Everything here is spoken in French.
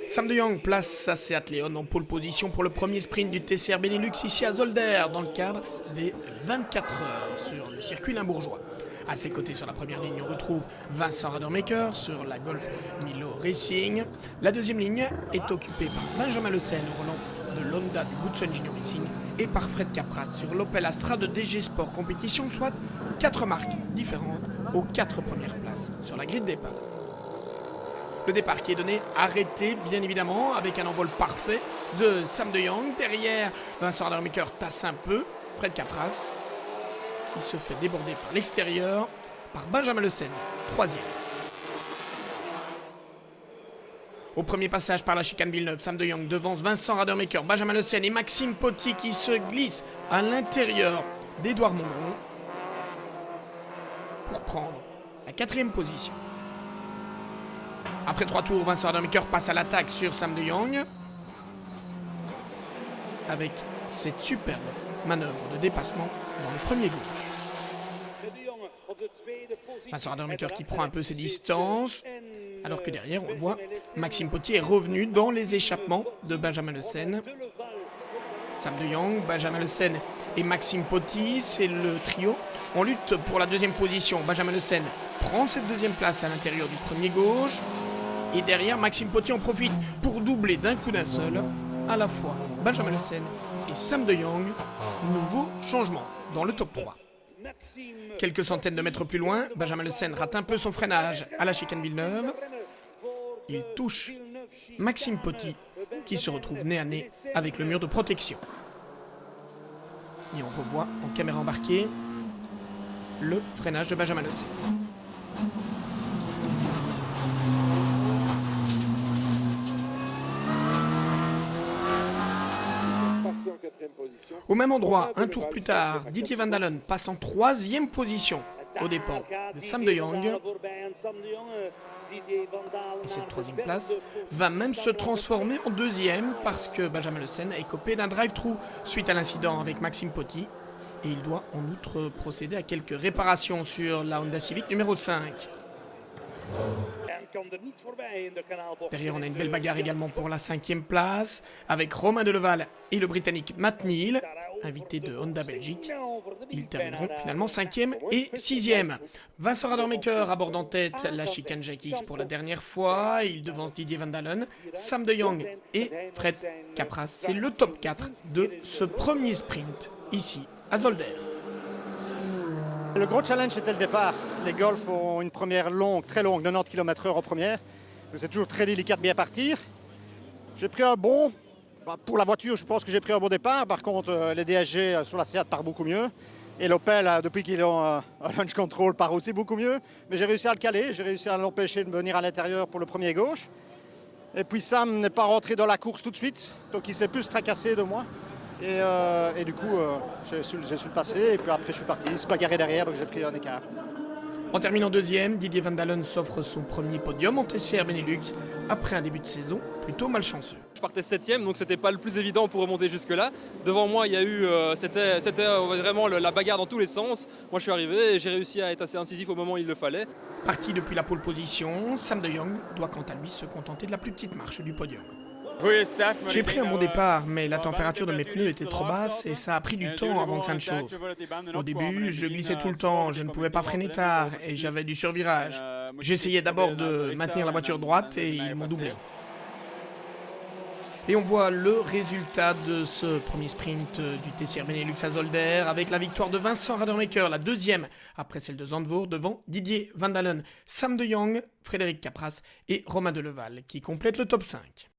Sam de Jong place sa Seat Leon en pole position pour le premier sprint du TCR Benelux ici à Zolder dans le cadre des 24 heures sur le circuit limbourgeois. À ses côtés sur la première ligne, on retrouve Vincent Radermaker sur la Golf Milo Racing. La deuxième ligne est occupée par Benjamin Le Sen au volant de l'Honda du Goodson Junior Racing et par Fred Capras sur l'Opel Astra de DG Sport Competition, soit 4 marques différentes aux 4 premières places sur la grille de départ. Le départ qui est donné, arrêté bien évidemment, avec un envol parfait de Sam de Jong. Derrière, Vincent Radermaker tasse un peu, Fred Capras, qui se fait déborder par l'extérieur, par Benjamin Le Sen, troisième. Au premier passage par la chicane Villeneuve, Sam de Jong devance Vincent Radermaker, Benjamin Le Sen et Maxime Potty qui se glisse à l'intérieur d'Edouard Mondron pour prendre la 4e position. Après 3 tours, Vincent Radermaker passe à l'attaque sur Sam de Jong avec cette superbe manœuvre de dépassement dans le premier gauche. Vincent Radermaker qui prend un peu ses distances, alors que derrière on voit Maxime Potty est revenu dans les échappements de Benjamin Le Sen. Sam de Jong, Benjamin Le Sen et Maxime Potty, c'est le trio. On lutte pour la 2e position. Benjamin Le Sen prend cette 2e place à l'intérieur du premier gauche. Et derrière, Maxime Potty en profite pour doubler d'un coup d'un seul à la fois Benjamin Le Sen et Sam de Jong. Nouveau changement dans le top 3. Quelques centaines de mètres plus loin, Benjamin Le Sen rate un peu son freinage à la chicane Villeneuve. Il touche Maxime Potty qui se retrouve nez à nez avec le mur de protection. Et on revoit en caméra embarquée le freinage de Benjamin Le Sen. Au même endroit, un tour plus tard, Didier Van Dalen passe en 3e position aux dépens de Sam de Jong. Et cette 3e place va même se transformer en 2e parce que Benjamin Le Sen a écopé d'un drive-thru suite à l'incident avec Maxime Potty. Et il doit en outre procéder à quelques réparations sur la Honda Civic numéro 5. Derrière, on a une belle bagarre également pour la 5e place avec Romain Deleval et le Britannique Matt Neal, invité de Honda Belgique. Ils termineront finalement 5e et 6e. Vincent Radermaker aborde en tête la chicane Jack X pour la dernière fois. Il devance Didier Van Dalen, Sam de Jong et Fred Capras. C'est le top 4 de ce premier sprint ici à Zolder. Le gros challenge c'était le départ. Les Golf ont une première longue, très longue, 90 km/h en première. C'est toujours très délicat de bien partir. J'ai pris un bon, pour la voiture je pense que j'ai pris un bon départ. Par contre les DSG sur la Seat partent beaucoup mieux. Et l'Opel depuis qu'ils ont un launch control part aussi beaucoup mieux. Mais j'ai réussi à le caler, j'ai réussi à l'empêcher de venir à l'intérieur pour le premier gauche. Et puis Sam n'est pas rentré dans la course tout de suite, donc il s'est plus tracassé de moi. Et du coup, j'ai su le passer et puis après je suis parti. Il se bagarrait derrière, donc j'ai pris un écart. En terminant 2e, Didier Van Dalen s'offre son premier podium en TCR Benelux après un début de saison plutôt malchanceux. Je partais 7e, donc c'était pas le plus évident pour remonter jusque-là. Devant moi, il y a eu, c'était vraiment la bagarre dans tous les sens. Moi, je suis arrivé et j'ai réussi à être assez incisif au moment où il le fallait. Parti depuis la pole position, Sam de Jong doit quant à lui se contenter de la plus petite marche du podium. J'ai pris un bon départ, mais la température de mes pneus était trop basse et ça a pris du temps avant que ça ne chauffe. Au début, je glissais tout le temps, je ne pouvais pas freiner tard et j'avais du survirage. J'essayais d'abord de maintenir la voiture droite et ils m'ont doublé. Et on voit le résultat de ce premier sprint du TCR Benelux à Zolder avec la victoire de Vincent Radermaker, la 2e après celle de Zandvoort devant Didier Van Dalen, Sam de Jong, Frédéric Capras et Romain Deleval qui complètent le top 5.